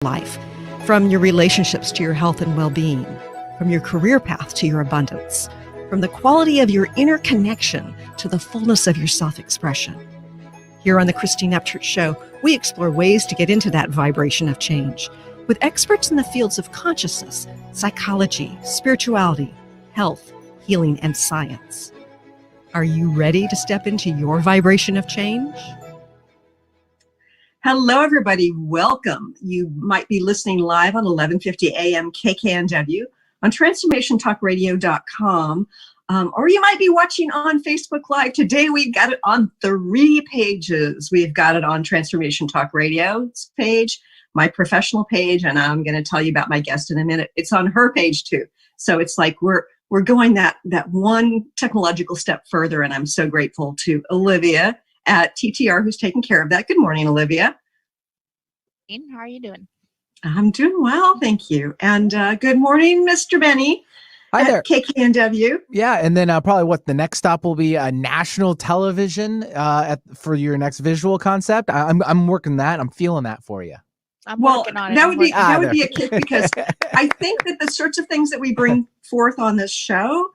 life, from your relationships to your health and well-being, from your career path to your abundance, from the quality of your inner connection to the fullness of your self-expression. Here on the Christine Upchurch Show, we explore ways to get into that vibration of change with experts in the fields of consciousness, psychology, spirituality, health, healing, and science. Are you ready to step into your vibration of change? Hello, everybody. Welcome. You might be listening live on 1150 AM KKNW, on transformationtalkradio.com, or you might be watching on Facebook Live. Today, we've got it on 3 pages. We've got it on Transformation Talk Radio's page, my professional page, and I'm going to tell you about my guest in a minute. It's on her page, too. So it's like we're going that one technological step further, and I'm so grateful to Olivia at TTR, who's taking care of that. Good morning, Olivia. How are you doing? I'm doing well, thank you. And good morning, Mr. Benny. Hi there. KKNW. Yeah, and then probably what the next stop will be national television for your next visual concept. I'm working that. I'm feeling that for you. I'm working on it. That would be a kick, because I think that the sorts of things that we bring forth on this show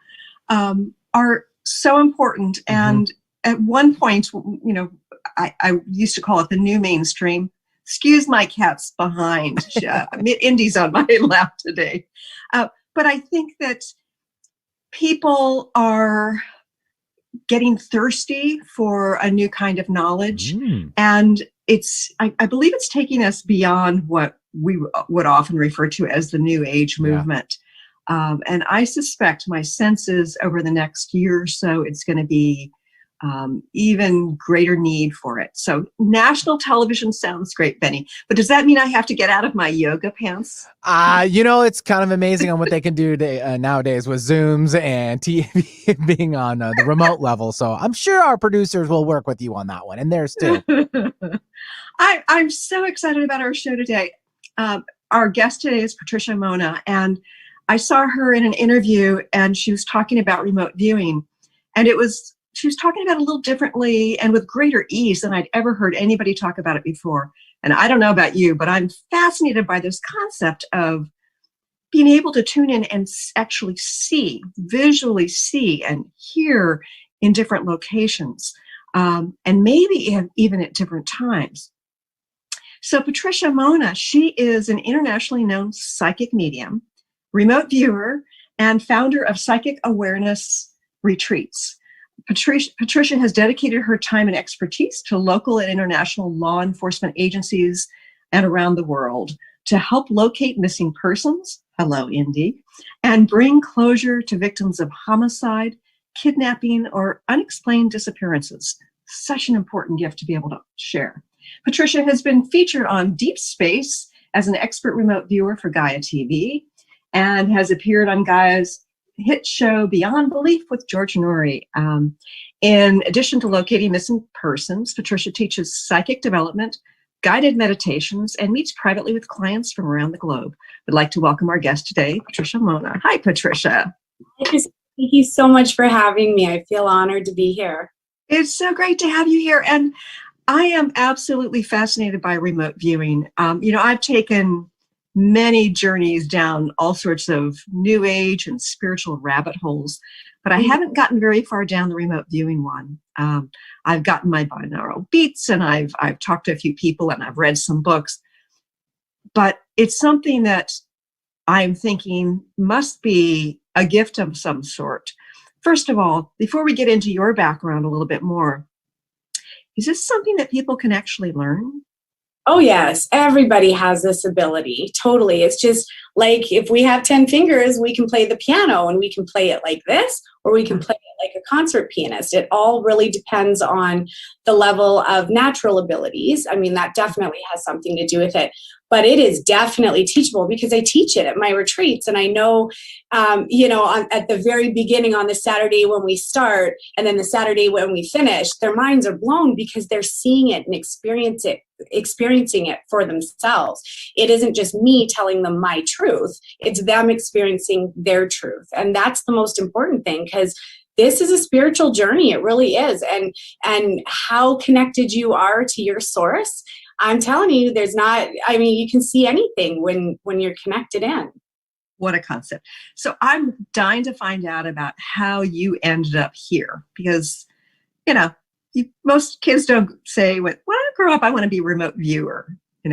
are so important. And at one point, you know, I used to call it the new mainstream. Excuse my cat's behind. Indy's on my lap today. But I think that people are getting thirsty for a new kind of knowledge. And I believe it's taking us beyond what we would often refer to as the New Age movement. And I suspect my sense is over the next year or so, it's going to be even greater need for it. So national television sounds great, Benny. But does that mean I have to get out of my yoga pants? It's kind of amazing on what they can do nowadays with Zooms and TV being on the remote level. So I'm sure our producers will work with you on that one, and theirs too. I'm so excited about our show today. Our guest today is Patricia Monna, and I saw her in an interview, and she was talking about remote viewing, and she was talking about it a little differently and with greater ease than I'd ever heard anybody talk about it before. And I don't know about you, but I'm fascinated by this concept of being able to tune in and actually visually see and hear in different locations, and maybe even at different times. So Patricia Monna, she is an internationally known psychic medium, remote viewer, and founder of Psychic Awareness Retreats. Patricia has dedicated her time and expertise to local and international law enforcement agencies and around the world to help locate missing persons, hello, Indy, and bring closure to victims of homicide, kidnapping, or unexplained disappearances. Such an important gift to be able to share. Patricia has been featured on Deep Space as an expert remote viewer for Gaia TV and has appeared on Gaia's hit show Beyond Belief with George Noory. In addition to locating missing persons, Patricia teaches psychic development, guided meditations, and meets privately with clients from around the globe. We'd like to welcome our guest today, Patricia Monna. Hi, Patricia. Thank you so much for having me. I feel honored to be here. It's so great to have you here. And I am absolutely fascinated by remote viewing. I've taken many journeys down all sorts of new age and spiritual rabbit holes, but I haven't gotten very far down the remote viewing one. I've gotten my binaural beats, and I've talked to a few people, and I've read some books, but it's something that I'm thinking must be a gift of some sort. First of all, before we get into your background a little bit more, is this something that people can actually learn? Oh, yes. Everybody has this ability. Totally. It's just like if we have 10 fingers, we can play the piano, and we can play it like this, or we can play it like a concert pianist. It all really depends on the level of natural abilities. I mean, that definitely has something to do with it. But it is definitely teachable because I teach it at my retreats. And I know, at the very beginning on the Saturday when we start, and then the Saturday when we finish, their minds are blown because they're seeing it and experiencing it for themselves. It isn't just me telling them my truth. It's them experiencing their truth. And that's the most important thing, because this is a spiritual journey. It really is. And how connected you are to your source I'm telling you, you can see anything when you're connected in. What a concept. So I'm dying to find out about how you ended up here, because, most kids don't say, when I grow up, I want to be a remote viewer.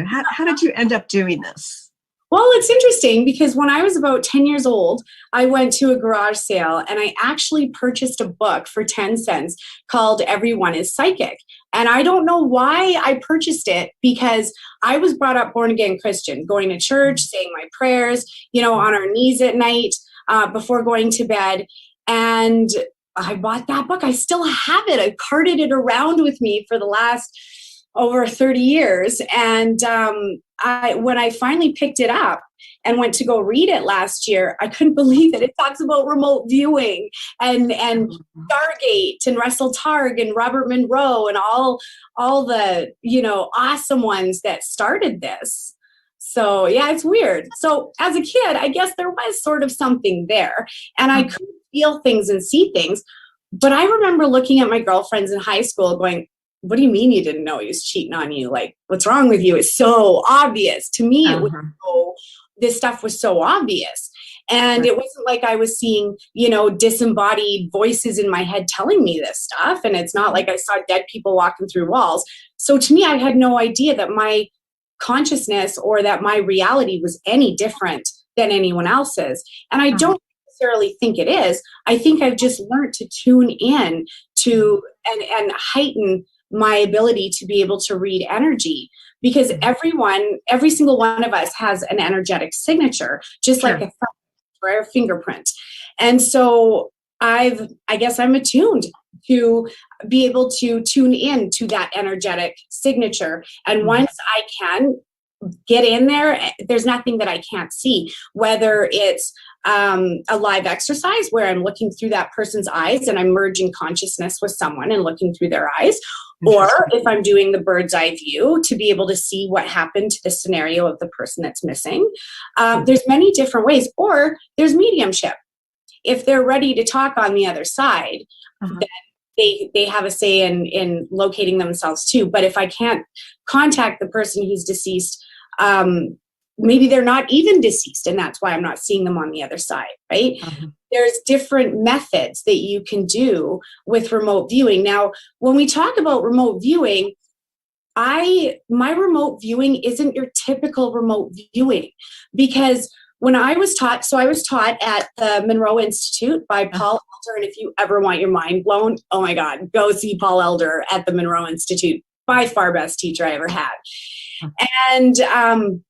How did you end up doing this? Well, it's interesting because when I was about 10 years old, I went to a garage sale and I actually purchased a book for 10 cents called Everyone is Psychic. And I don't know why I purchased it, because I was brought up born again Christian, going to church, saying my prayers, on our knees at night before going to bed. And I bought that book. I still have it. I carted it around with me for the last over 30 years. And when I finally picked it up and went to go read it last year, I couldn't believe it. It talks about remote viewing and Stargate and Russell Targ and Robert Monroe and all the, awesome ones that started this. So yeah, it's weird. So as a kid, I guess there was sort of something there, and I could feel things and see things. But I remember looking at my girlfriends in high school going, what do you mean you didn't know he was cheating on you? Like, what's wrong with you? It's so obvious. To me, it was this stuff was so obvious. And it wasn't like I was seeing, disembodied voices in my head telling me this stuff. And it's not like I saw dead people walking through walls. So to me, I had no idea that my consciousness or that my reality was any different than anyone else's. And I don't necessarily think it is. I think I've just learned to tune in to and heighten my ability to be able to read energy, because every single one of us has an energetic signature, just like a fingerprint. And so I guess I'm attuned to be able to tune in to that energetic signature. And once I can get in there, there's nothing that I can't see, whether it's a live exercise where I'm looking through that person's eyes and I'm merging consciousness with someone and looking through their eyes, or if I'm doing the bird's eye view to be able to see what happened to the scenario of the person that's missing. There's many different ways, or there's mediumship. If they're ready to talk on the other side, then they have a say in locating themselves too. But if I can't contact the person who's deceased, maybe they're not even deceased, and that's why I'm not seeing them on the other side, right? There's different methods that you can do with remote viewing. Now, when we talk about remote viewing, my remote viewing isn't your typical remote viewing, because when I was taught at the Monroe Institute by Paul Elder, and if you ever want your mind blown, oh my God, go see Paul Elder at the Monroe Institute. By far best teacher I ever had. And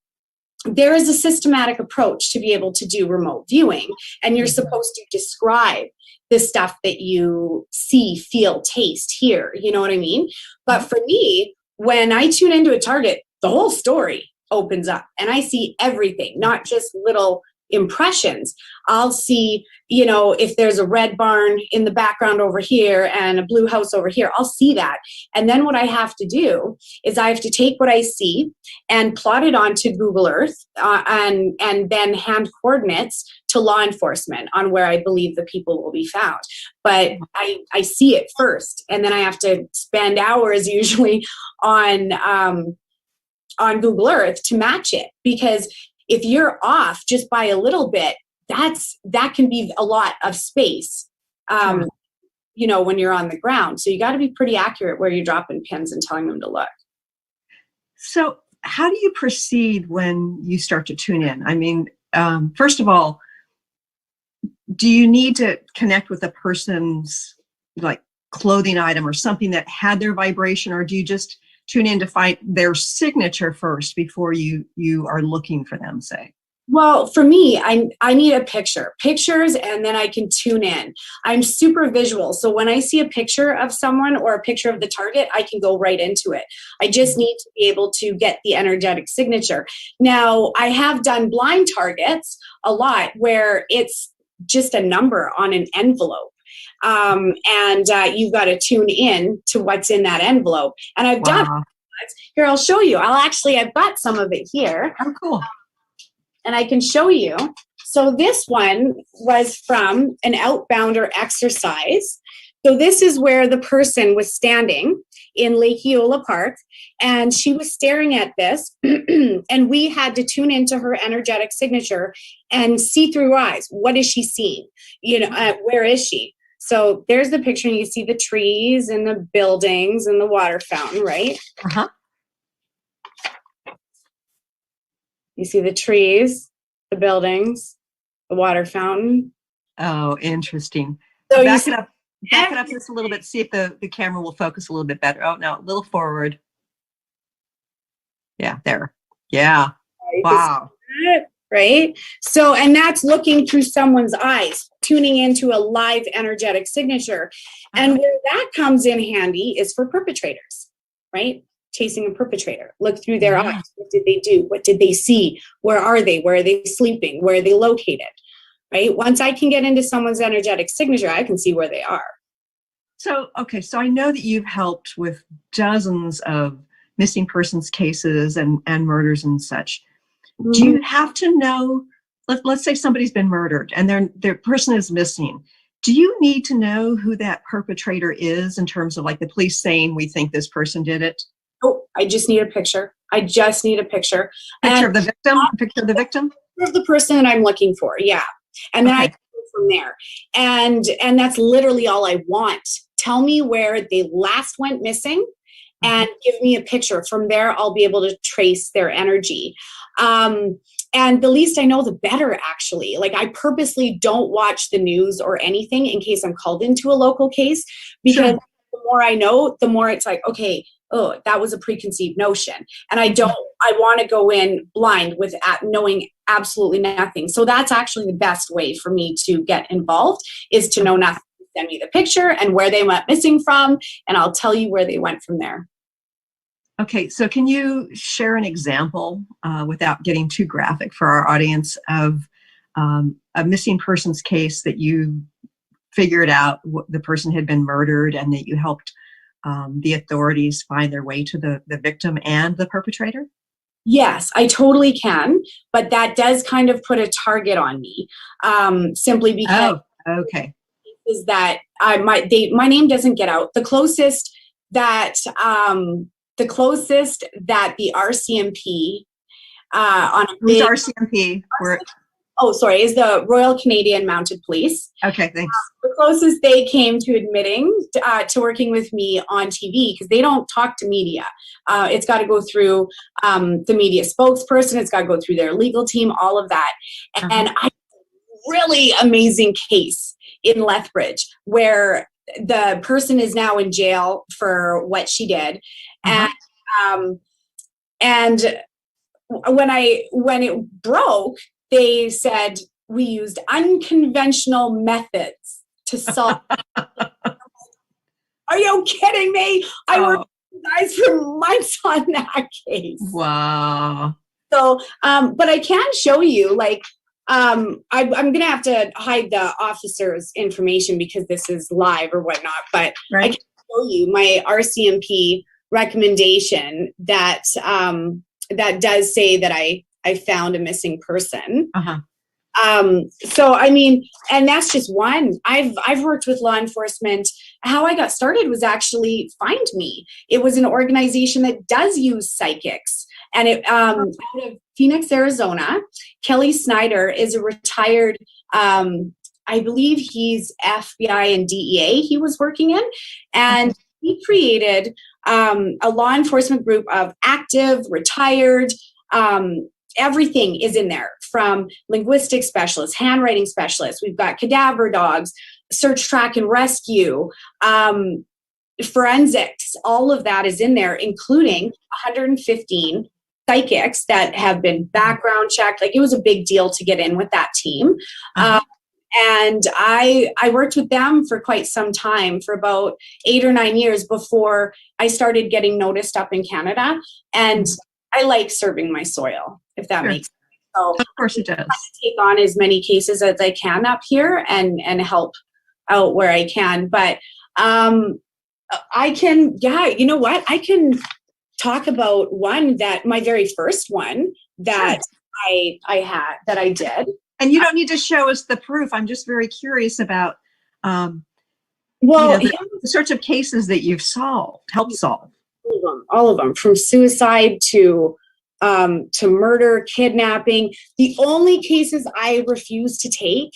there is a systematic approach to be able to do remote viewing, and you're supposed to describe the stuff that you see, feel, taste, hear, you know what I mean? But for me, when I tune into a target, the whole story opens up and I see everything, not just little impressions. I'll see, if there's a red barn in the background over here and a blue house over here, I'll see that. And then what I have to do is I have to take what I see and plot it onto Google Earth and then hand coordinates to law enforcement on where I believe the people will be found. But I see it first, and then I have to spend hours usually on Google Earth to match it, because if you're off just by a little bit, that can be a lot of space, when you're on the ground. So you got to be pretty accurate where you're dropping pins and telling them to look. So how do you proceed when you start to tune in? I mean, first of all, do you need to connect with a person's clothing item or something that had their vibration, or do you just tune in to find their signature first before you are looking for them, say? Well, for me, I need a pictures, and then I can tune in. I'm super visual. So when I see a picture of someone or a picture of the target, I can go right into it. I just need to be able to get the energetic signature. Now, I have done blind targets a lot where it's just a number on an envelope. And you've got to tune in to what's in that envelope. And I've done here. I'll show you. I've got some of it here. Oh, cool. And I can show you. So this one was from an Outbounder exercise So this is where the person was standing in Lake Eola Park, and she was staring at this, and we had to tune into her energetic signature and see through her eyes. What is she seeing? Where is she? So there's the picture, and you see the trees and the buildings and the water fountain, right? Uh-huh. You see the trees, the buildings, the water fountain. Oh, interesting. So Back it up just a little bit. See if the camera will focus a little bit better. Oh, no, a little forward. Yeah, there. Yeah. Wow. Right? So, and that's looking through someone's eyes, tuning into a live energetic signature. And where that comes in handy is for perpetrators, right? Chasing a perpetrator. Look through their eyes. What did they do? What did they see? Where are they? Where are they sleeping? Where are they located? Right? Once I can get into someone's energetic signature, I can see where they are. So, okay, so I know that you've helped with dozens of missing persons cases and murders and such. Mm-hmm. Do you have to know, let's say somebody's been murdered and their person is missing. Do you need to know who that perpetrator is in terms of like the police saying, we think this person did it? Oh, I just need a picture. I just need a picture. Picture of the victim? A picture of the victim? Of the person that I'm looking for, yeah. And then I go from there. And that's literally all I want. Tell me where they last went missing and give me a picture. From there, I'll be able to trace their energy. And the least I know, the better, actually. Like, I purposely don't watch the news or anything in case I'm called into a local case, because the more I know, the more it's like, okay, oh, that was a preconceived notion. And I want to go in blind with knowing absolutely nothing. So that's actually the best way for me to get involved, is to know nothing. Send me the picture and where they went missing from, and I'll tell you where they went from there. Okay, so can you share an example, without getting too graphic for our audience, of a missing persons case that you figured out the person had been murdered and that you helped the authorities find their way to the victim and the perpetrator? Yes, I totally can, but that does kind of put a target on me, simply because is that my name doesn't get out. The closest that the RCMP on a big RCMP? Is the Royal Canadian Mounted Police. Okay, thanks. The closest they came to admitting to working with me on TV, because they don't talk to media. It's got to go through the media spokesperson. It's got to go through their legal team, all of that. And I had a really amazing case in Lethbridge where the person is now in jail for what she did. And when it broke, they said we used unconventional methods to solve. Are you kidding me? I worked with guys for months on that case. Wow. So, but I can show you, like, I'm going to have to hide the officer's information because this is live or whatnot, but I can show you my RCMP recommendation that does say that I found a missing person. So, I mean, and that's just one. I've worked with law enforcement. How I got started was actually Find Me. It was an organization that does use psychics. And it out of Phoenix, Arizona. Kelly Snyder is a retired, I believe he's FBI and DEA he was working in. And he created a law enforcement group of active, retired, everything is in there, from linguistic specialists, handwriting specialists. We've got cadaver dogs, search, track, and rescue, forensics. All of that is in there, including 115 psychics that have been background checked. Like, it was a big deal to get in with that team. And I worked with them for quite some time, for about 8 or 9 years before I started getting noticed up in Canada. And I like serving my soil, if that makes sense. So of course it does. I take on as many cases as I can up here and help out where I can. But I can, you know what? I can talk about one that my very first one that I did. And you don't need to show us the proof. I'm just very curious about Well, the sorts of cases that you've helped solve. all of them, from suicide to murder, kidnapping. The only cases I refuse to take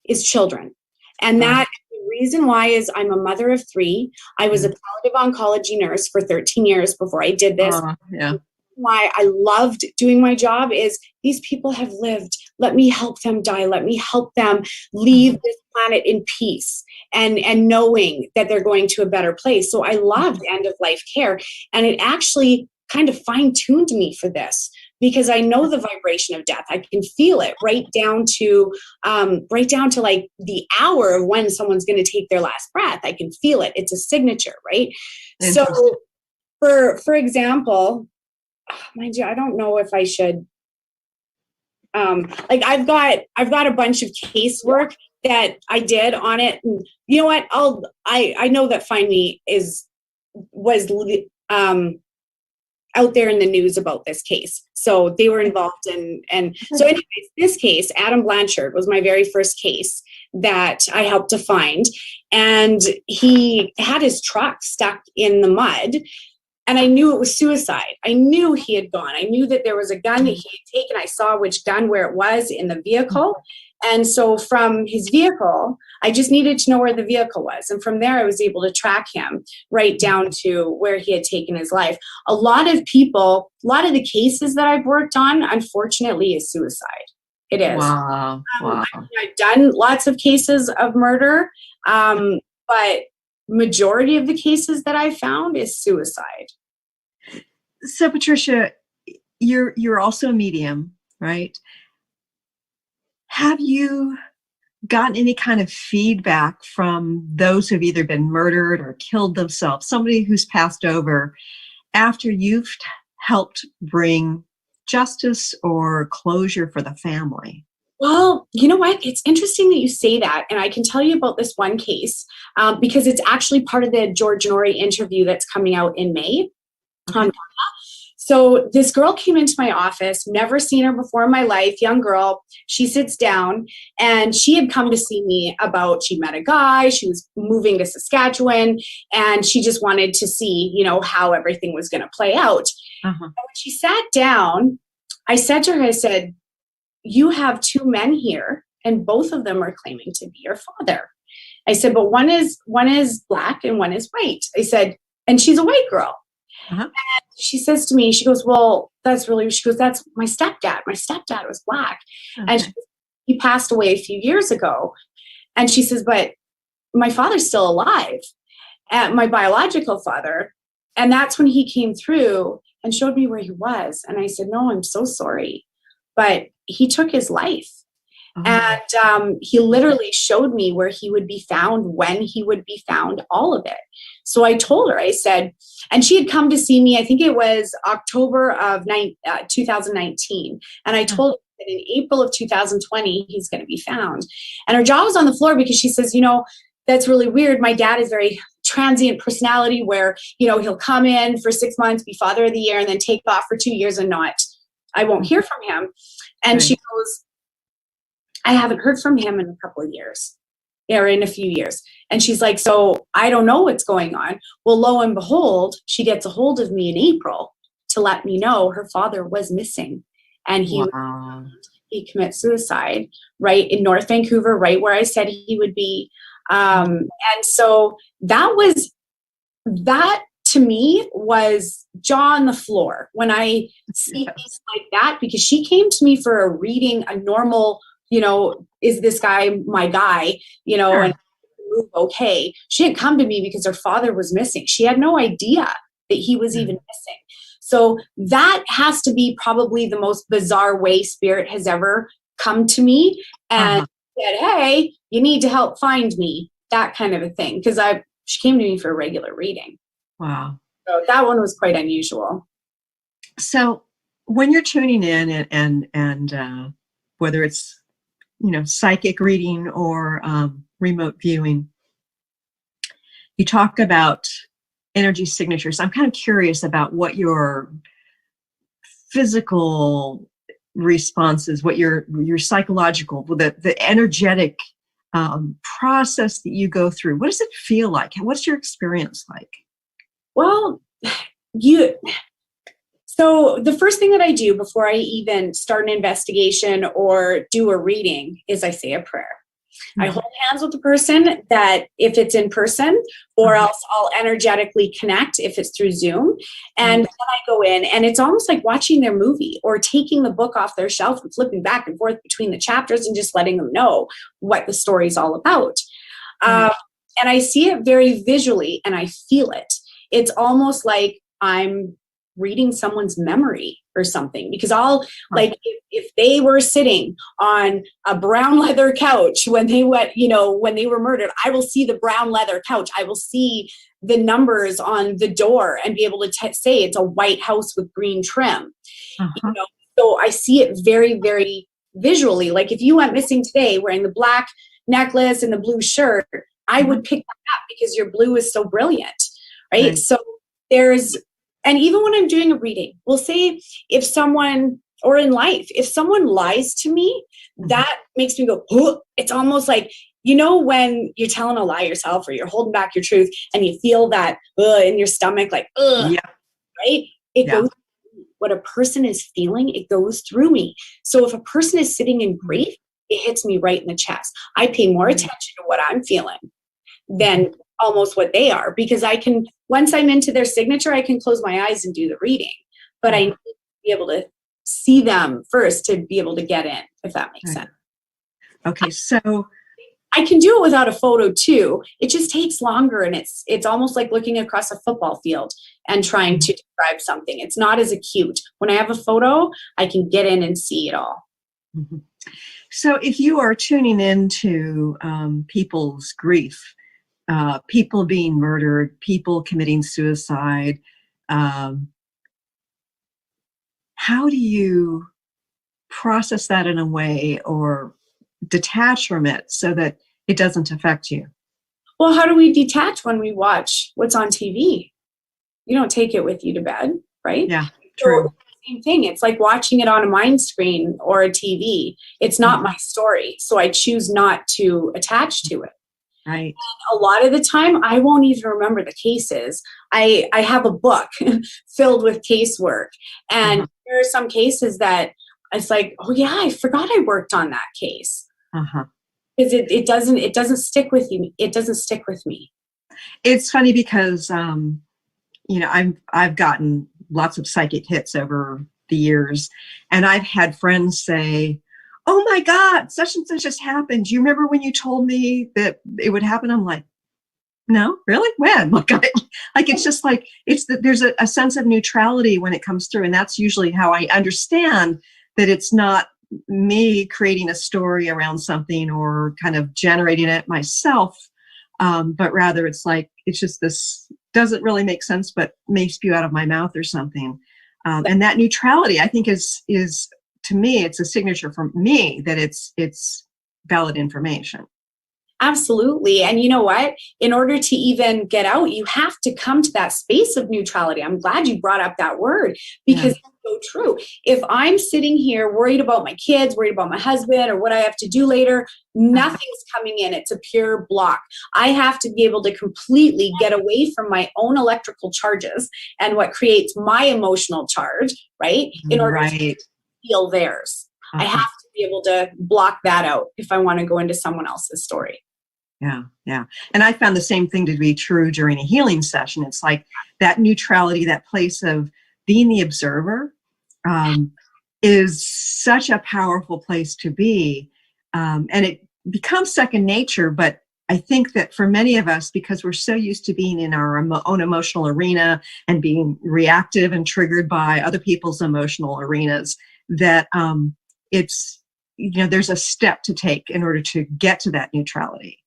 is children. And that the reason why is I'm a mother of 3. I was a palliative oncology nurse for 13 years before I did this. Why I loved doing my job is these people have lived. Let me help them die. Let me help them leave this planet in peace and knowing that they're going to a better place. So I loved end of life care. And it actually kind of fine-tuned me for this, because I know the vibration of death. I can feel it right down to like the hour of when someone's going to take their last breath. I can feel it. It's a signature, right? So for example, mind you, I don't know if I should, like I've got a bunch of casework that I did on it. And you know what? I know that Find Me was out there in the news about this case. So they were involved and so anyways, this case, Adam Blanchard, was my very first case that I helped to find. And he had his truck stuck in the mud. And I knew it was suicide. I knew he had gone. I knew that there was a gun that he had taken. I saw which gun, where it was in the vehicle. And so from his vehicle, I just needed to know where the vehicle was. And from there, I was able to track him right down to where he had taken his life. A lot of the cases that I've worked on, unfortunately, is suicide. It is. Wow. I've done lots of cases of murder, but majority of the cases that I found is suicide. So Patricia, you're also a medium, right? Have you gotten any kind of feedback from those who've either been murdered or killed themselves, somebody who's passed over, after you've helped bring justice or closure for the family? Well, you know what? It's interesting that you say that. And I can tell you about this one case because it's actually part of the George Norrie interview that's coming out in May. Okay. So this girl came into my office, never seen her before in my life, young girl. She sits down and she had come to see me about, she met a guy, she was moving to Saskatchewan, and she just wanted to see, how everything was going to play out. And when she sat down, I said to her, I said, you have 2 men here and both of them are claiming to be your father. I said, but one is black and one is white. I said, and she's a white girl. And she says to me, she goes, well, that's my stepdad. My stepdad was black. And he passed away a few years ago. And she says, but my father's still alive, my biological father. And that's when he came through and showed me where he was. And I said, no, I'm so sorry, but he took his life. And he literally showed me where he would be found, when he would be found, all of it. So I told her, I said, and she had come to see me, I think it was October of 2019. And I told her that in April of 2020, he's going to be found. And her jaw was on the floor because she says, that's really weird. My dad is very transient personality where, he'll come in for 6 months, be father of the year, and then take off for 2 years and I won't hear from him. And she goes, I haven't heard from him in a couple of years, or in a few years. And she's like, so I don't know what's going on. Well, lo and behold, she gets a hold of me in April to let me know her father was missing. And he commits suicide right in North Vancouver, right where I said he would be. And so that to me was jaw on the floor when I see things like that, because she came to me for a reading, a normal, is this guy my guy, and move okay. She didn't come to me because her father was missing. She had no idea that he was even missing. So that has to be probably the most bizarre way spirit has ever come to me and said, hey, you need to help find me, that kind of a thing. Because she came to me for a regular reading. Wow. So that one was quite unusual. So when you're tuning in and whether it's, psychic reading or remote viewing, you talk about energy signatures. I'm kind of curious about what your physical responses, what your psychological, the energetic process that you go through? What does it feel like? What's your experience like? Well, so the first thing that I do before I even start an investigation or do a reading is I say a prayer. I hold hands with the person, that if it's in person, or else I'll energetically connect if it's through Zoom. And then I go in, and it's almost like watching their movie or taking the book off their shelf and flipping back and forth between the chapters and just letting them know what the story's all about. And I see it very visually, and I feel it. It's almost like I'm reading someone's memory or something, because I'll like, if they were sitting on a brown leather couch when they went, when they were murdered, I will see the brown leather couch. I will see the numbers on the door and be able to say it's a white house with green trim. So I see it very, very visually. Like if you went missing today wearing the black necklace and the blue shirt, I would pick that up because your blue is so brilliant, right? So and even when I'm doing a reading, we'll say if someone, or in life, if someone lies to me, that makes me go, oh, it's almost like, when you're telling a lie yourself or you're holding back your truth and you feel that in your stomach, like, right? It goes, what a person is feeling, it goes through me. So if a person is sitting in grief, it hits me right in the chest. I pay more attention to what I'm feeling than almost what they are, because I can, once I'm into their signature, I can close my eyes and do the reading, but I need to be able to see them first to be able to get in, if that makes sense. Okay, so I can do it without a photo too. It just takes longer, and it's almost like looking across a football field and trying to describe something. It's not as acute. When I have a photo, I can get in and see it all. So if you are tuning into people's grief, people being murdered, people committing suicide, how do you process that in a way or detach from it so that it doesn't affect you? Well, how do we detach when we watch what's on TV? You don't take it with you to bed, right? Yeah, true. So, same thing. It's like watching it on a mind screen or a TV. It's not my story, so I choose not to attach to it. Right. And a lot of the time, I won't even remember the cases. I have a book filled with casework, and there are some cases that it's like, oh yeah, I forgot I worked on that case. Because it doesn't stick with you. It doesn't stick with me. It's funny because I've gotten lots of psychic hits over the years, and I've had friends say, oh my God, such and such just happened. Do you remember when you told me that it would happen? I'm like, no, really? When? Like it's just like, there's a sense of neutrality when it comes through. And that's usually how I understand that it's not me creating a story around something or kind of generating it myself. But rather it's like, it's just this doesn't really make sense, but may spew out of my mouth or something. And that neutrality, I think is to me, it's a signature for me that it's valid information. Absolutely. And you know what? In order to even get out, you have to come to that space of neutrality. I'm glad you brought up that word, because it's so true. If I'm sitting here worried about my kids, worried about my husband or what I have to do later, nothing's coming in. It's a pure block. I have to be able to completely get away from my own electrical charges and what creates my emotional charge, right? In order to feel theirs. I have to be able to block that out if I want to go into someone else's story. Yeah. And I found the same thing to be true during a healing session. It's like that neutrality, that place of being the observer, is such a powerful place to be. And it becomes second nature. But I think that for many of us, because we're so used to being in our own emotional arena and being reactive and triggered by other people's emotional arenas, that it's, there's a step to take in order to get to that neutrality.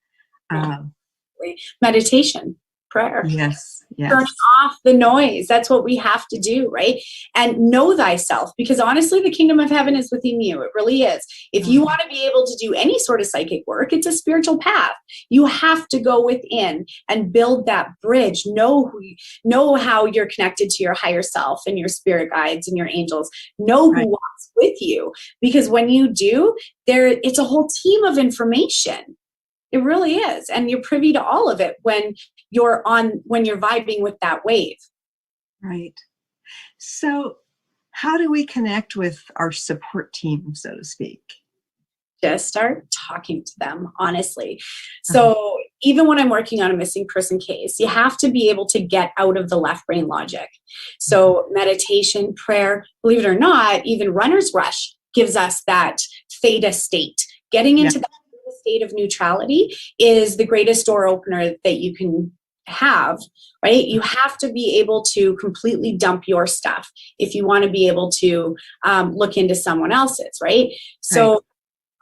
Meditation, prayer. Yes. Turn off the noise. That's what we have to do, right? And know thyself, because honestly, the kingdom of heaven is within you. It really is. If you want to be able to do any sort of psychic work, it's a spiritual path. You have to go within and build that bridge. Know how you're connected to your higher self and your spirit guides and your angels. Know who walks with you, because when you do, it's a whole team of information. It really is. And you're privy to all of it when you're vibing with that wave. Right. So how do we connect with our support team, so to speak? Just start talking to them, honestly. So even when I'm working on a missing person case, you have to be able to get out of the left brain logic. So meditation, prayer, believe it or not, even runner's rush gives us that theta state. Getting into that state of neutrality is the greatest door opener that you can have, right? You have to be able to completely dump your stuff if you want to be able to look into someone else's, right? So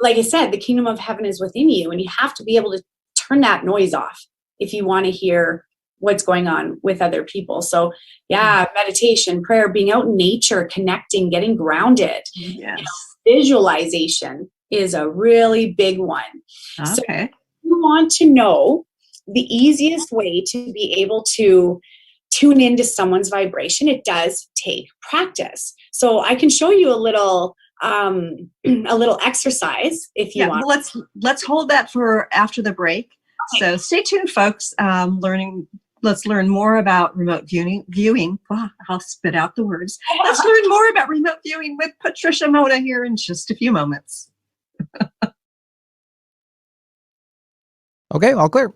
like I said, the kingdom of heaven is within you, and you have to be able to turn that noise off if you want to hear what's going on with other people. So meditation, prayer, being out in nature, connecting, getting grounded. Yes. Visualization is a really big one. Okay. So if you want to know the easiest way to be able to tune into someone's vibration, it does take practice. So I can show you a little exercise if you want. Let's hold that for after the break. Okay. So stay tuned, folks. Let's learn more about remote viewing. Oh, I'll spit out the words. Let's learn more about remote viewing with Patricia Monna here in just a few moments. Okay, all clear.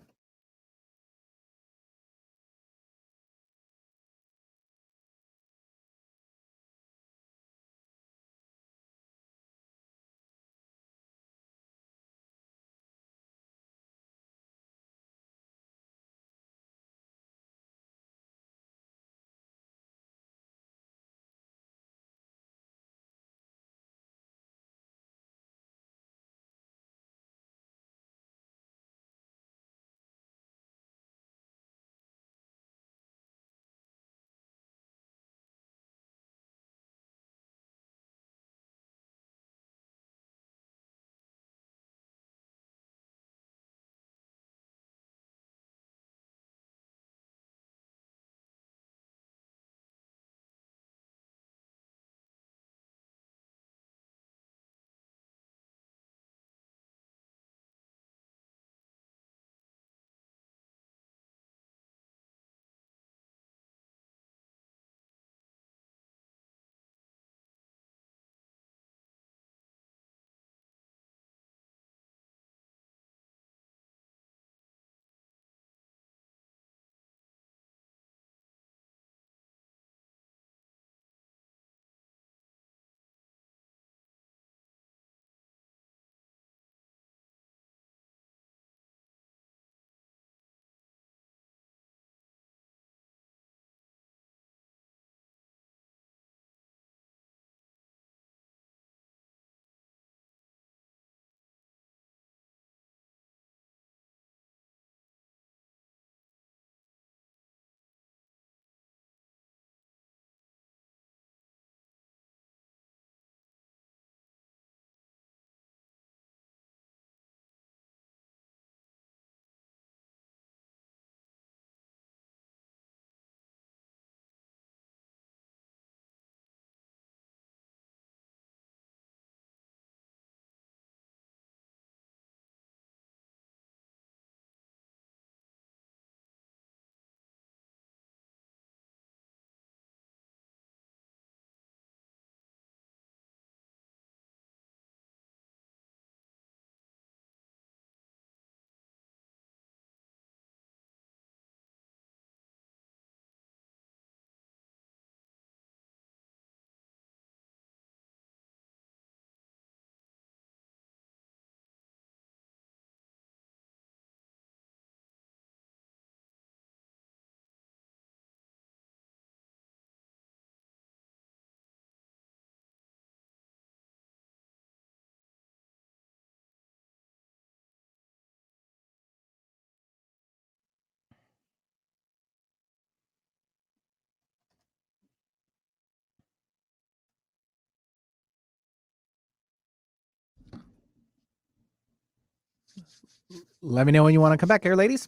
Let me know when you want to come back here, ladies.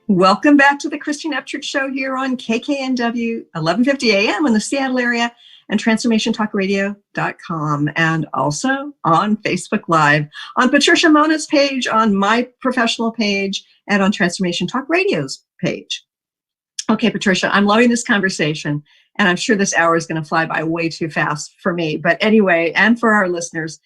Welcome back to the Christine Upchurch Show here on KKNW 1150 AM in the Seattle area and TransformationTalkRadio.com, and also on Facebook Live, on Patricia Monna's page, on my professional page, and on Transformation Talk Radio's page. Okay, Patricia, I'm loving this conversation, and I'm sure this hour is going to fly by way too fast for me. But anyway, and for our listeners,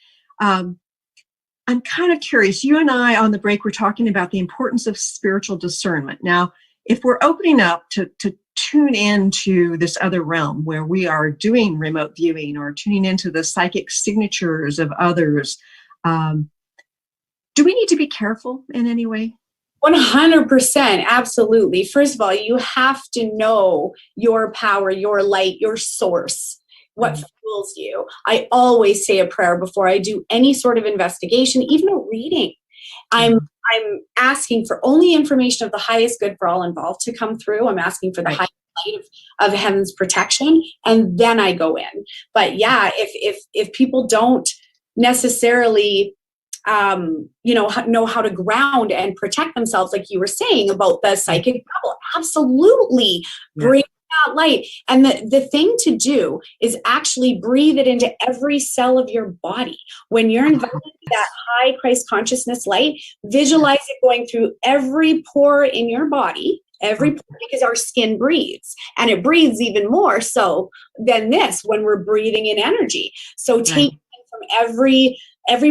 I'm kind of curious. You and I on the break were talking about the importance of spiritual discernment. Now, if we're opening up to tune into this other realm where we are doing remote viewing or tuning into the psychic signatures of others, do we need to be careful in any way? 100%. Absolutely. First of all, you have to know your power, your light, your source. What fuels you. I always say a prayer before I do any sort of investigation, even a reading. I'm asking for only information of the highest good for all involved to come through. I'm asking for the highest light of heaven's protection, and then I go in. But yeah, if people don't necessarily know how to ground and protect themselves, like you were saying about the psychic bubble, absolutely bring that light. And the thing to do is actually breathe it into every cell of your body. When you're inviting that high Christ consciousness light, visualize it going through every pore in your body, every pore, because our skin breathes, and it breathes even more so than this when we're breathing in energy. So take it from every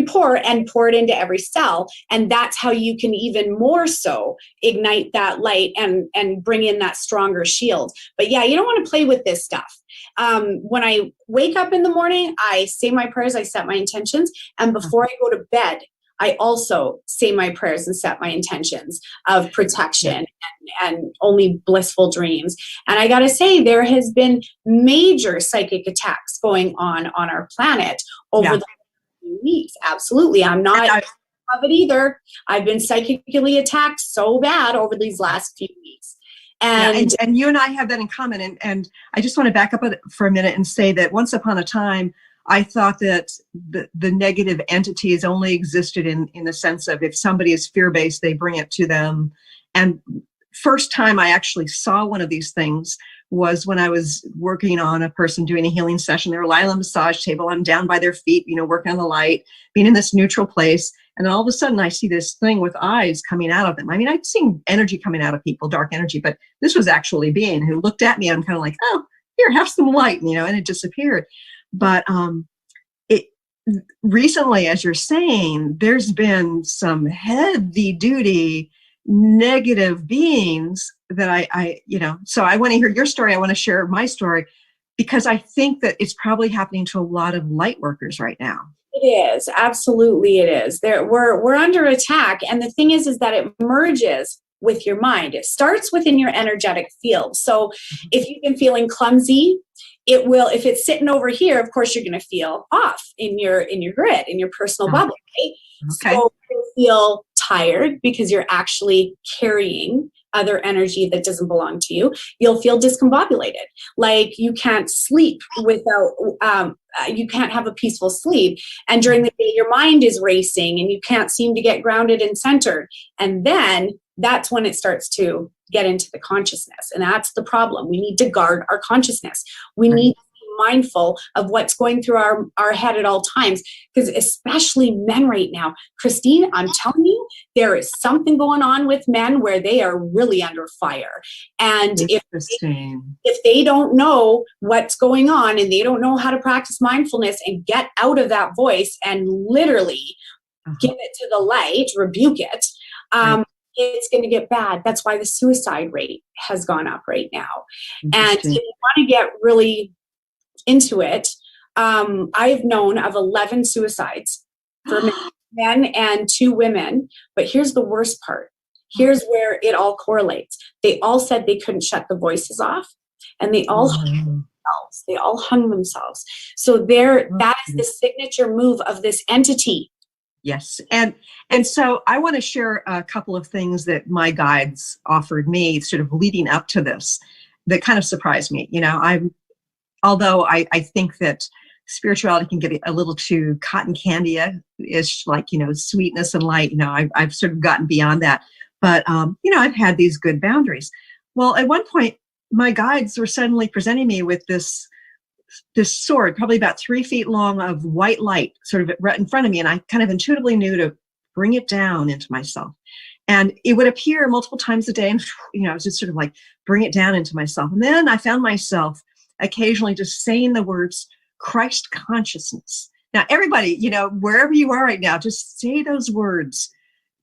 pore and pour it into every cell. And that's how you can even more so ignite that light and bring in that stronger shield. But yeah, you don't want to play with this stuff. When I wake up in the morning, I say my prayers, I set my intentions. And before I go to bed, I also say my prayers and set my intentions of protection and only blissful dreams. And I got to say, there has been major psychic attacks going on our planet over the weeks. Absolutely. I'm not of it either. I've been psychically attacked so bad over these last few weeks. And you and I have that in common. And I just want to back up for a minute and say that once upon a time, I thought that the negative entities only existed in the sense of if somebody is fear-based, they bring it to them. And first time I actually saw one of these things was when I was working on a person doing a healing session. They were lying on a massage table. I'm down by their feet, working on the light, being in this neutral place. And then all of a sudden I see this thing with eyes coming out of them. I mean, I've seen energy coming out of people, dark energy, but this was actually a being who looked at me. I'm kind of like, oh, here, have some light, and it disappeared. But recently, as you're saying, there's been some heavy duty negative beings that I so I want to hear your story. I want to share my story because I think that it's probably happening to a lot of light workers right now. It is. Absolutely it is. We're under attack. And the thing is that it merges with your mind. It starts within your energetic field. So if you've been feeling clumsy, it will, if it's sitting over here, of course, you're going to feel off in your grid, in your personal bubble, right? Okay. So you'll feel tired because you're actually carrying other energy that doesn't belong to you. You'll feel discombobulated, like you can't sleep without, you can't have a peaceful sleep. And during the day, your mind is racing and you can't seem to get grounded and centered. And then that's when it starts to get into the consciousness. And that's the problem. We need to guard our consciousness. We need to be mindful of what's going through our head at all times, because especially men right now, Christine, I'm telling you, there is something going on with men where they are really under fire. And if they don't know what's going on and they don't know how to practice mindfulness and get out of that voice and literally give it to the light, rebuke it, it's going to get bad. That's why the suicide rate has gone up right now. And if you want to get really into it, I've known of 11 suicides for men and 2 women. But here's the worst part. Here's where it all correlates. They all said they couldn't shut the voices off, and they all hung themselves. They all hung themselves. So that is the signature move of this entity. Yes. And so I want to share a couple of things that my guides offered me sort of leading up to this that kind of surprised me. Although I think that spirituality can get a little too cotton candy-ish, like, sweetness and light, I've sort of gotten beyond that. But, I've had these good boundaries. Well, at one point, my guides were suddenly presenting me with this sword, probably about 3 feet long, of white light sort of right in front of me. And I kind of intuitively knew to bring it down into myself. And it would appear multiple times a day. And, I was just sort of like, bring it down into myself. And then I found myself occasionally just saying the words Christ consciousness. Now, everybody, wherever you are right now, just say those words,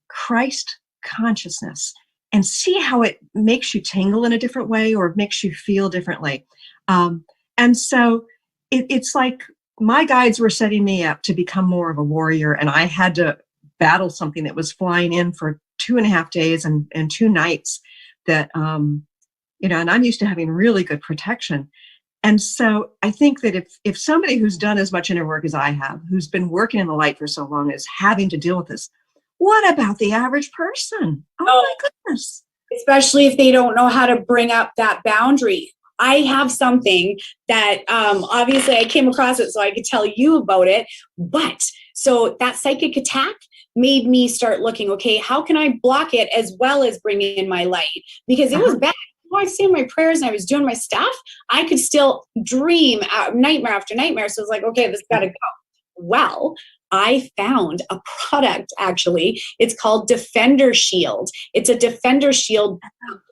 Christ consciousness, and see how it makes you tingle in a different way or makes you feel differently. And so it's like my guides were setting me up to become more of a warrior, and I had to battle something that was flying in for 2.5 days and 2 nights that, and I'm used to having really good protection. And so I think that if somebody who's done as much inner work as I have, who's been working in the light for so long, is having to deal with this, what about the average person? Oh my goodness. Especially if they don't know how to bring up that boundary. I have something that obviously I came across it so I could tell you about it. But so that psychic attack made me start looking, okay, how can I block it as well as bring in my light? Because it was bad. While I was saying my prayers and I was doing my stuff, I could still dream nightmare after nightmare. So I was like, okay, this got to go. Well, I found a product, actually. It's called Defender Shield. It's a Defender Shield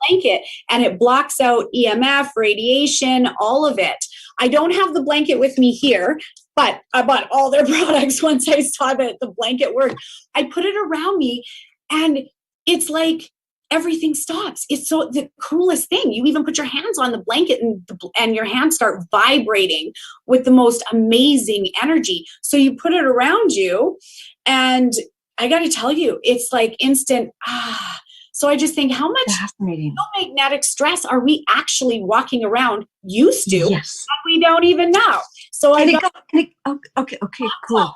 blanket, and it blocks out EMF, radiation, all of it. I don't have the blanket with me here, but I bought all their products once I saw that the blanket worked. I put it around me, and it's like everything stops. It's so the coolest thing. You even put your hands on the blanket and your hands start vibrating with the most amazing energy. So you put it around you, and I got to tell you, it's like instant. So I just think, how much magnetic stress are we actually walking around used to? Yes. And we don't even know. So okay, cool.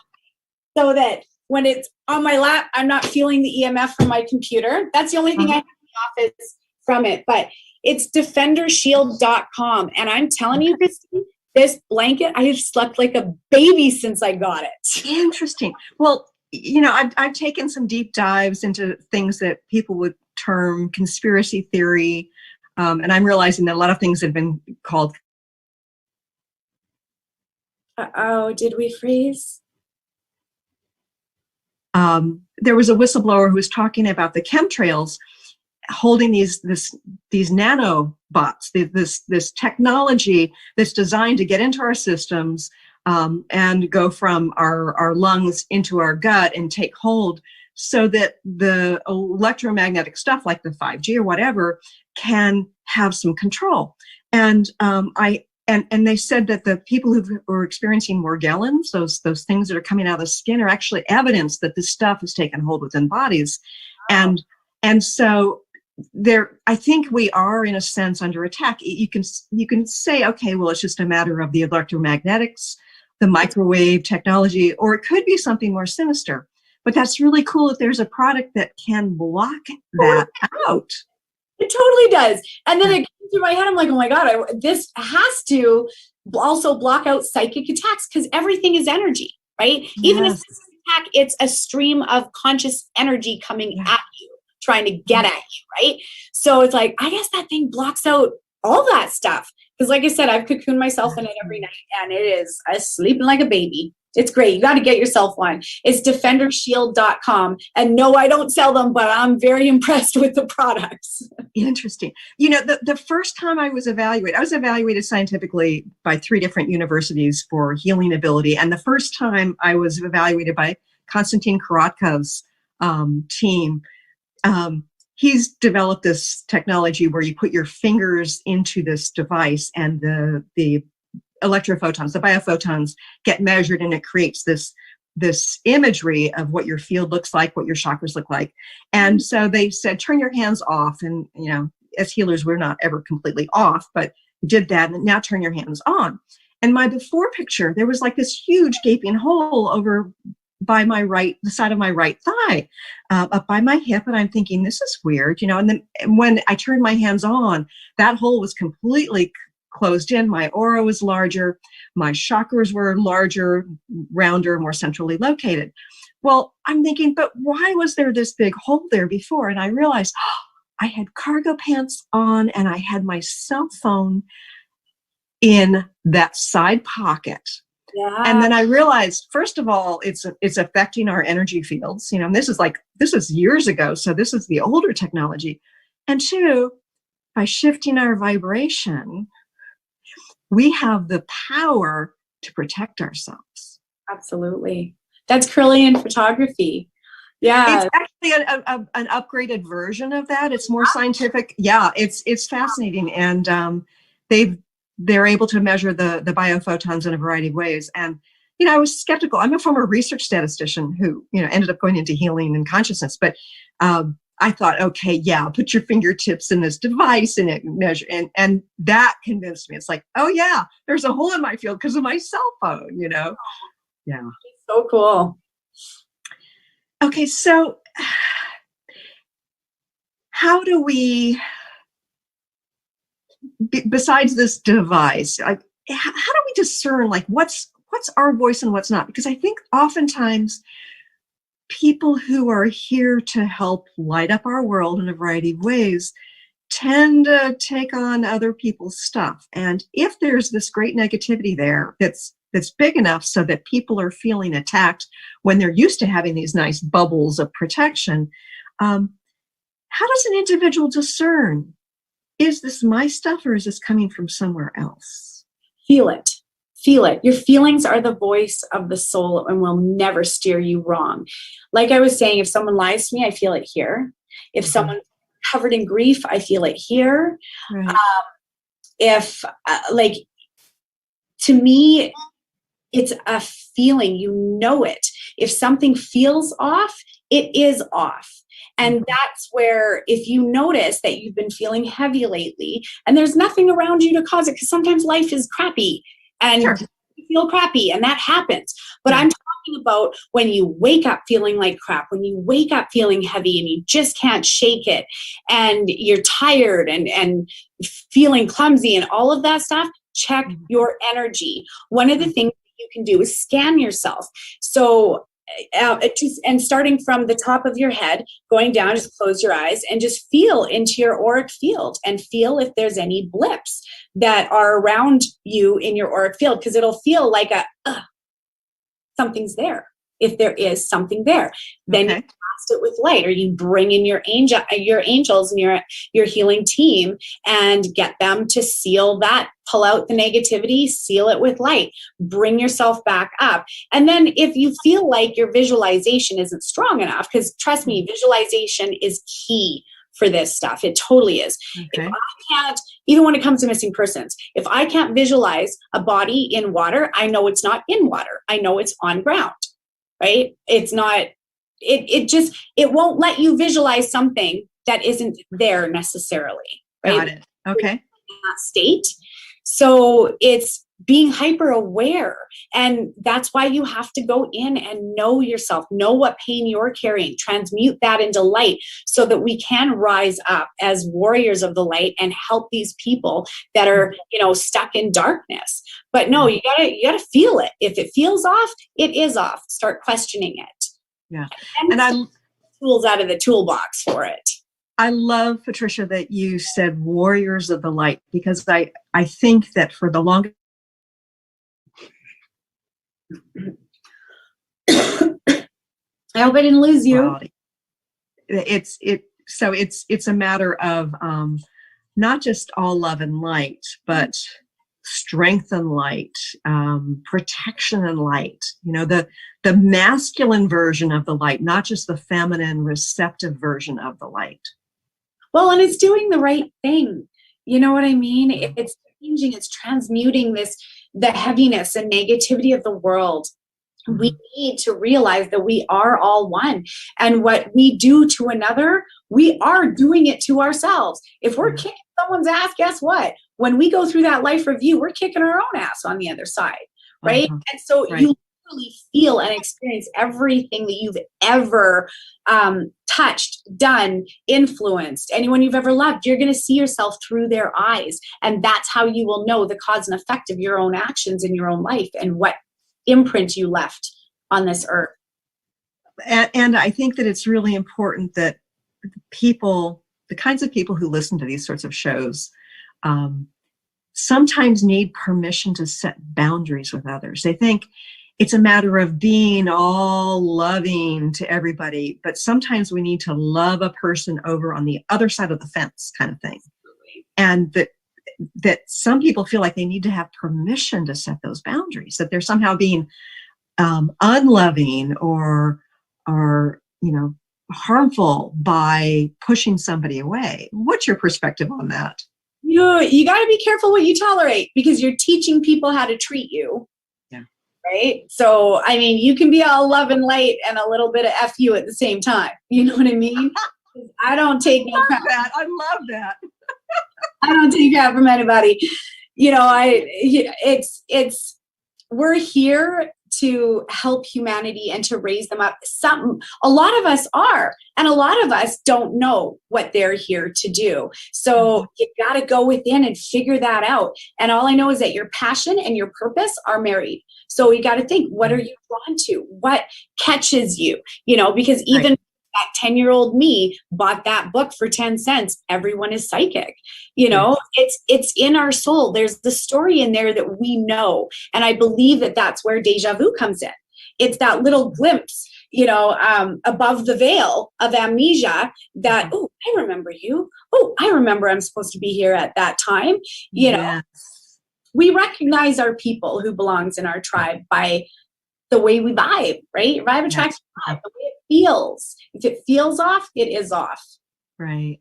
So that when it's on my lap, I'm not feeling the EMF from my computer. That's the only thing I have in the office from it. But it's defendershield.com. And I'm telling you, Christine, this blanket, I have slept like a baby since I got it. Interesting. Well, I've taken some deep dives into things that people would term conspiracy theory. And I'm realizing that a lot of things have been called. Uh-oh, did we freeze? There was a whistleblower who was talking about the chemtrails holding these nanobots, this technology that's designed to get into our systems and go from our lungs into our gut and take hold, so that the electromagnetic stuff like the 5G or whatever can have some control. And And they said that the people who are experiencing Morgellons, those things that are coming out of the skin, are actually evidence that this stuff has taken hold within bodies. Wow. And so I think we are, in a sense, under attack. You can say, okay, well, it's just a matter of the electromagnetics, the microwave technology, or it could be something more sinister. But that's really cool if there's a product that can block that out. It totally does. And then it came through my head, I'm like, oh my God, this has to also block out psychic attacks, because everything is energy, right? Yes. Even a psychic attack, it's a stream of conscious energy coming at you, trying to get at you, right? So it's like, I guess that thing blocks out all that stuff. Because like I said, I've cocooned myself in it every night, and it is sleeping like a baby. It's great. You got to get yourself one. It's defendershield.com. And no, I don't sell them, but I'm very impressed with the products. Interesting. The first time I was evaluated scientifically by 3 different universities for healing ability. And the first time I was evaluated by Konstantin Korotkov's team. He's developed this technology where you put your fingers into this device, and the electrophotons, the biophotons, get measured, and it creates this imagery of what your field looks like, what your chakras look like. And so they said, turn your hands off. And, as healers, we're not ever completely off, but you did that, and now turn your hands on. And my before picture, there was like this huge gaping hole over by the side of my right thigh, up by my hip. And I'm thinking, this is weird, and then when I turned my hands on, that hole was completely closed in. My aura was larger. My chakras were larger, rounder, more centrally located. well, I'm thinking, but why was there this big hole there before? And I realized I had cargo pants on and I had my cell phone in that side pocket. Yeah. And then I realized, first of all, it's affecting our energy fields. And this is years ago. So this is the older technology. And two, by shifting our vibration, we have the power to protect ourselves. Absolutely. That's Krillian Photography. Yeah. It's actually an upgraded version of that. It's more scientific. Yeah, it's fascinating. And they're able to measure the biophotons in a variety of ways. And, I was skeptical. I'm a former research statistician who, ended up going into healing and consciousness. But I thought, okay, yeah, put your fingertips in this device and it measure. And that convinced me. It's like, oh, yeah, there's a hole in my field because of my cell phone, Yeah. So cool. Okay, so how do we, besides this device, how do we discern what's our voice and what's not? Because I think oftentimes people who are here to help light up our world in a variety of ways tend to take on other people's stuff. And if there's this great negativity there that's big enough so that people are feeling attacked when they're used to having these nice bubbles of protection, how does an individual discern, is this my stuff or is this coming from somewhere else? Feel it. Feel it. Your feelings are the voice of the soul and will never steer you wrong. Like I was saying, if someone lies to me, I feel it here. If someone's covered in grief, I feel it here. Right. To me, it's a feeling, it. If something feels off, it is off. And that's where, if you notice that you've been feeling heavy lately and there's nothing around you to cause it, because sometimes life is crappy and you feel crappy and that happens. But I'm talking about when you wake up feeling like crap, when you wake up feeling heavy and you just can't shake it and you're tired and feeling clumsy and all of that stuff, check your energy. One of the things you can do is scan yourself. So, and starting from the top of your head, going down, just close your eyes and just feel into your auric field and feel if there's any blips that are around you in your auric field, because it'll feel like something's there. If there is something there, then you cast it with light, or you bring in your angels and your healing team and get them to seal that, pull out the negativity, seal it with light, bring yourself back up. And then if you feel like your visualization isn't strong enough, because trust me, visualization is key for this stuff. It totally is. If I can't, even when it comes to missing persons, if I can't visualize a body in water, I know it's not in water. I know it's on ground. Right? It's not, it won't let you visualize something that isn't there necessarily. Right? Got it. Okay. In that state. So it's being hyper aware. And that's why you have to go in and know yourself, know what pain you're carrying, transmute that into light so that we can rise up as warriors of the light and help these people that are, stuck in darkness. But no, you gotta feel it. If it feels off, it is off. Start questioning it. Yeah. And I'm tools out of the toolbox for it. I love, Patricia, that you said warriors of the light, because I think that for the longest I hope I didn't lose you. It's a matter of not just all love and light, but strength and light, protection and light. The masculine version of the light, not just the feminine receptive version of the light. Well, and it's doing the right thing. You know what I mean? It's changing, it's transmuting the heaviness and negativity of the world. We need to realize that we are all one. And what we do to another, we are doing it to ourselves. If we're kicking someone's ass, guess what? When we go through that life review, we're kicking our own ass on the other side, right? And so you literally feel and experience everything that you've ever touched, done, influenced, anyone you've ever loved. You're going to see yourself through their eyes. And that's how you will know the cause and effect of your own actions in your own life and what imprint you left on this earth. and I think that it's really important that people, the kinds of people who listen to these sorts of shows, sometimes need permission to set boundaries with others. They think it's a matter of being all loving to everybody, but sometimes we need to love a person over on the other side of the fence, kind of thing. And that some people feel like they need to have permission to set those boundaries, that they're somehow being unloving or harmful by pushing somebody away. What's your perspective on that? You got to be careful what you tolerate, because you're teaching people how to treat you. Yeah. Right. So, I mean, you can be all love and light and a little bit of F you at the same time. You know what I mean? I don't take no crap. I love that. I don't take crap from anybody. We're here to help humanity and to raise them up. A lot of us are, and a lot of us don't know what they're here to do. So you got to go within and figure that out. And all I know is that your passion and your purpose are married. So you got to think, what are you drawn to? What catches you? Because even that 10-year-old me bought that book for 10 cents. Everyone is psychic. It's in our soul. There's the story in there that we know. And I believe that that's where deja vu comes in. It's that little glimpse, above the veil of amnesia that, oh, I remember you. Oh, I remember I'm supposed to be here at that time. We recognize our people who belongs in our tribe by the way we vibe, right? Vibe attracts vibe, the way it feels. If it feels off, it is off. Right.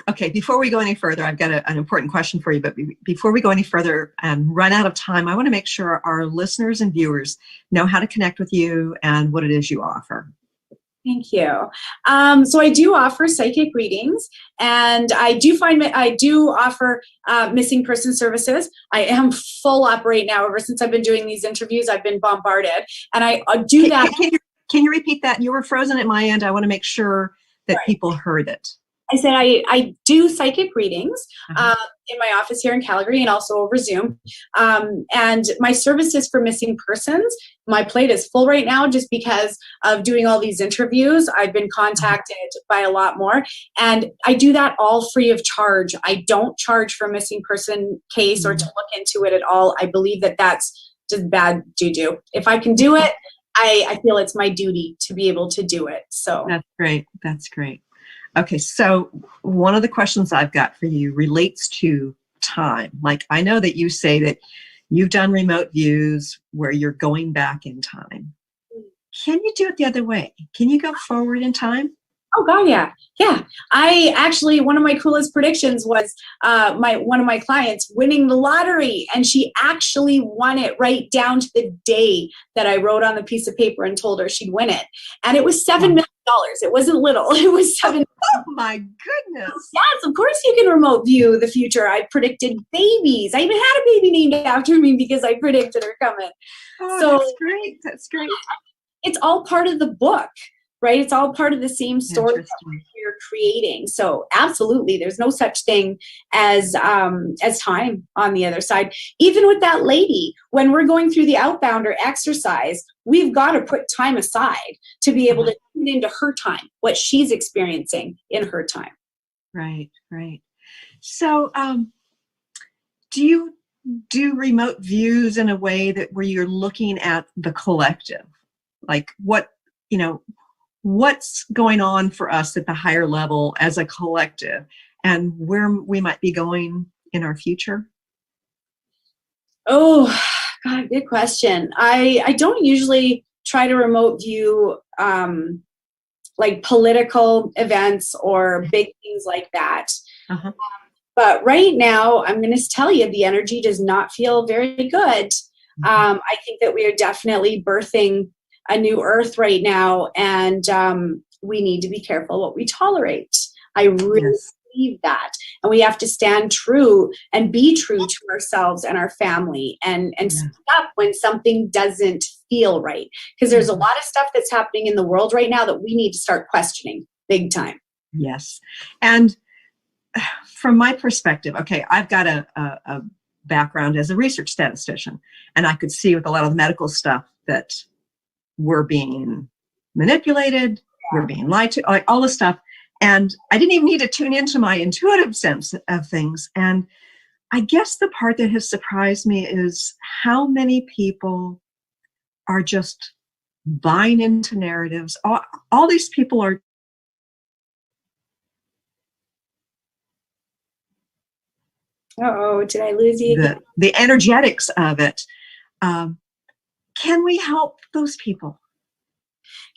Okay, before we go any further, I've got an important question for you. But before we go any further and run out of time, I want to make sure our listeners and viewers know how to connect with you and what it is you offer. Thank you. So I do offer psychic readings, and I do offer missing person services. I am full up right now. Ever since I've been doing these interviews, I've been bombarded, and I do that. Can you repeat that? You were frozen at my end. I want to make sure that people heard it. I said I do psychic readings in my office here in Calgary and also over Zoom. And my services for missing persons, my plate is full right now just because of doing all these interviews. I've been contacted by a lot more. And I do that all free of charge. I don't charge for a missing person case or to look into it at all. I believe that that's just bad juju. If I can do it, I feel it's my duty to be able to do it. So that's great. That's great. Okay, so one of the questions I've got for you relates to time. Like, I know that you say that you've done remote views where you're going back in time. Can you do it the other way? Can you go forward in time? Oh God, yeah. I actually, one of my coolest predictions was one of my clients winning the lottery, and she actually won it right down to the day that I wrote on the piece of paper and told her she'd win it. And it was $7 million. It wasn't little. It was $7 million. Oh my goodness. Yes, of course you can remote view the future. I predicted babies. I even had a baby named after me because I predicted her coming. Oh, so that's great. That's great. It's all part of the book. Right? It's all part of the same story that we're creating. So absolutely, there's no such thing as time on the other side. Even with that lady, when we're going through the outbounder exercise, we've got to put time aside to be able to tune into her time, what she's experiencing in her time. Right. So do you do remote views in a way that where you're looking at the collective? Like what's going on for us at the higher level as a collective and where we might be going in our future? Oh, God, good question. I don't usually try to remote view like political events or big things like that. But right now, I'm going to tell you, the energy does not feel very good. I think that we are definitely birthing a new earth right now, and we need to be careful what we tolerate. I really believe that, and we have to stand true and be true to ourselves and our family, and speak up when something doesn't feel right, because there's a lot of stuff that's happening in the world right now that we need to start questioning big time. Yes. And from my perspective, okay, I've got a background as a research statistician, and I could see with a lot of the medical stuff that we're being manipulated, we're being lied to, like all this stuff. And I didn't even need to tune into my intuitive sense of things. And I guess the part that has surprised me is how many people are just buying into narratives. All these people are. Uh-oh, did I lose you again? The energetics of it. Can we help those people?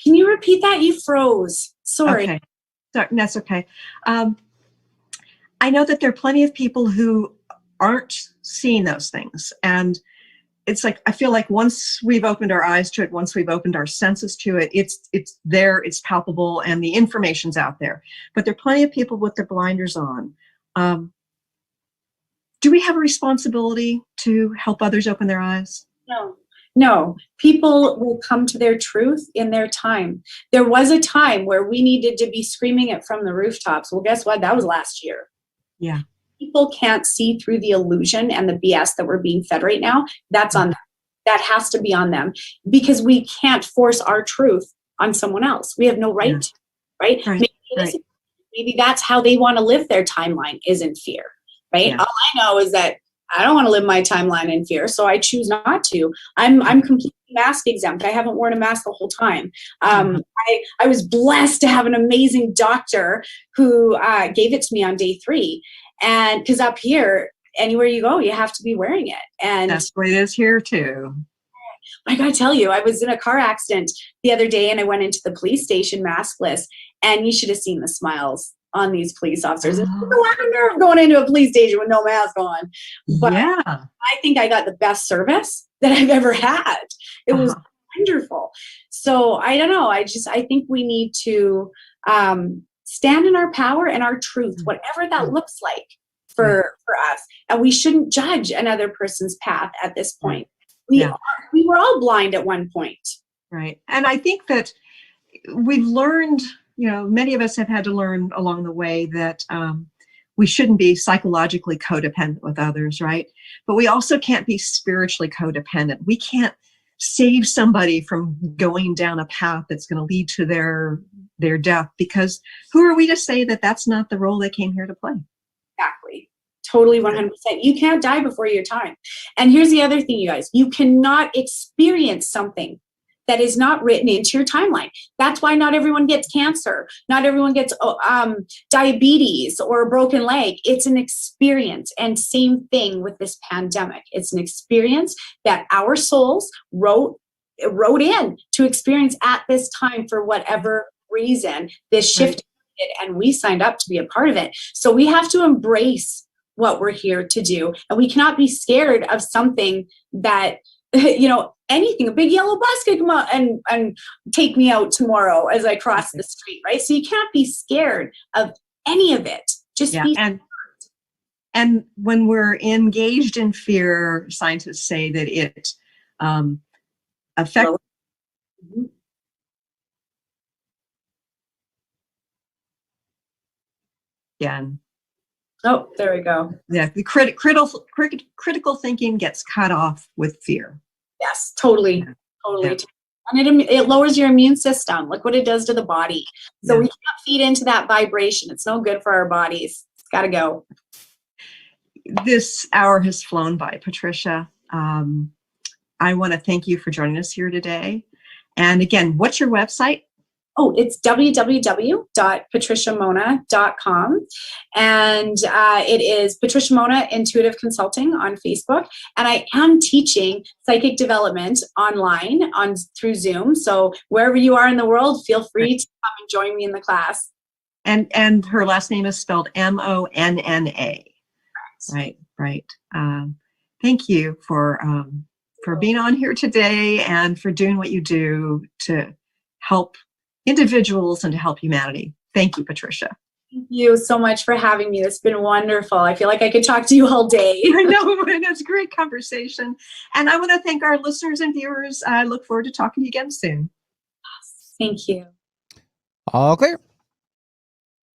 Can you repeat that? You froze. Sorry. Okay. That's okay. I know that there are plenty of people who aren't seeing those things. And it's like, I feel like once we've opened our eyes to it, once we've opened our senses to it, it's there, it's palpable, and the information's out there. But there are plenty of people with their blinders on. Do we have a responsibility to help others open their eyes? No. People will come to their truth in their time. There was a time where we needed to be screaming it from the rooftops. Well, guess what? That was last year. Yeah. People can't see through the illusion and the BS that we're being fed right now. That's on them. That has to be on them, because we can't force our truth on someone else. We have no right to, right? Maybe that's how they want to live their timeline, is in fear, right? Yeah. All I know is that I don't want to live my timeline in fear, so I choose not to. I'm completely mask exempt. I haven't worn a mask the whole time. I was blessed to have an amazing doctor who gave it to me on day 3. And because up here, anywhere you go, you have to be wearing it. And that's the way it is here too. I gotta tell you, I was in a car accident the other day and I went into the police station maskless, and you should have seen the smiles on these police officers. It's a lot of nerve going into a police station with no mask on. But yeah. I think I got the best service that I've ever had. It was wonderful. So I don't know. I think we need to stand in our power and our truth, whatever that looks like for us. And we shouldn't judge another person's path at this point. We were all blind at one point. Right. And I think that we've learned, many of us have had to learn along the way that we shouldn't be psychologically codependent with others, right? But we also can't be spiritually codependent. We can't save somebody from going down a path that's going to lead to their death, because who are we to say that that's not the role they came here to play? Exactly. Totally 100%. You can't die before your time. And here's the other thing, you guys. You cannot experience something that is not written into your timeline. That's why not everyone gets cancer. Not everyone gets diabetes or a broken leg. It's an experience. And same thing with this pandemic. It's an experience that our souls wrote in to experience at this time for whatever reason. This shift, and we signed up to be a part of it. So we have to embrace what we're here to do. And we cannot be scared of something that, anything, a big yellow bus could come out and take me out tomorrow as I cross the street, right? So you can't be scared of any of it. Just be. And when we're engaged in fear, scientists say that it affects. Again. Oh, there we go. Yeah, the critical thinking gets cut off with fear. Yes, totally. Yeah. And it lowers your immune system. Look what it does to the body. So we can't feed into that vibration. It's no good for our bodies. It's got to go. This hour has flown by, Patricia. I want to thank you for joining us here today. And again, what's your website? Oh, it's www.patriciamonna.com. And it is Patricia Monna Intuitive Consulting on Facebook. And I am teaching psychic development online through Zoom. So wherever you are in the world, feel free to come and join me in the class. And her last name is spelled Monna. Right. Thank you for being on here today and for doing what you do to help individuals and to help humanity. Thank you, Patricia. Thank you so much for having me. It's been wonderful. I feel like I could talk to you all day. I know, it's a great conversation. And I want to thank our listeners and viewers. I look forward to talking to you again soon. Thank you. All clear.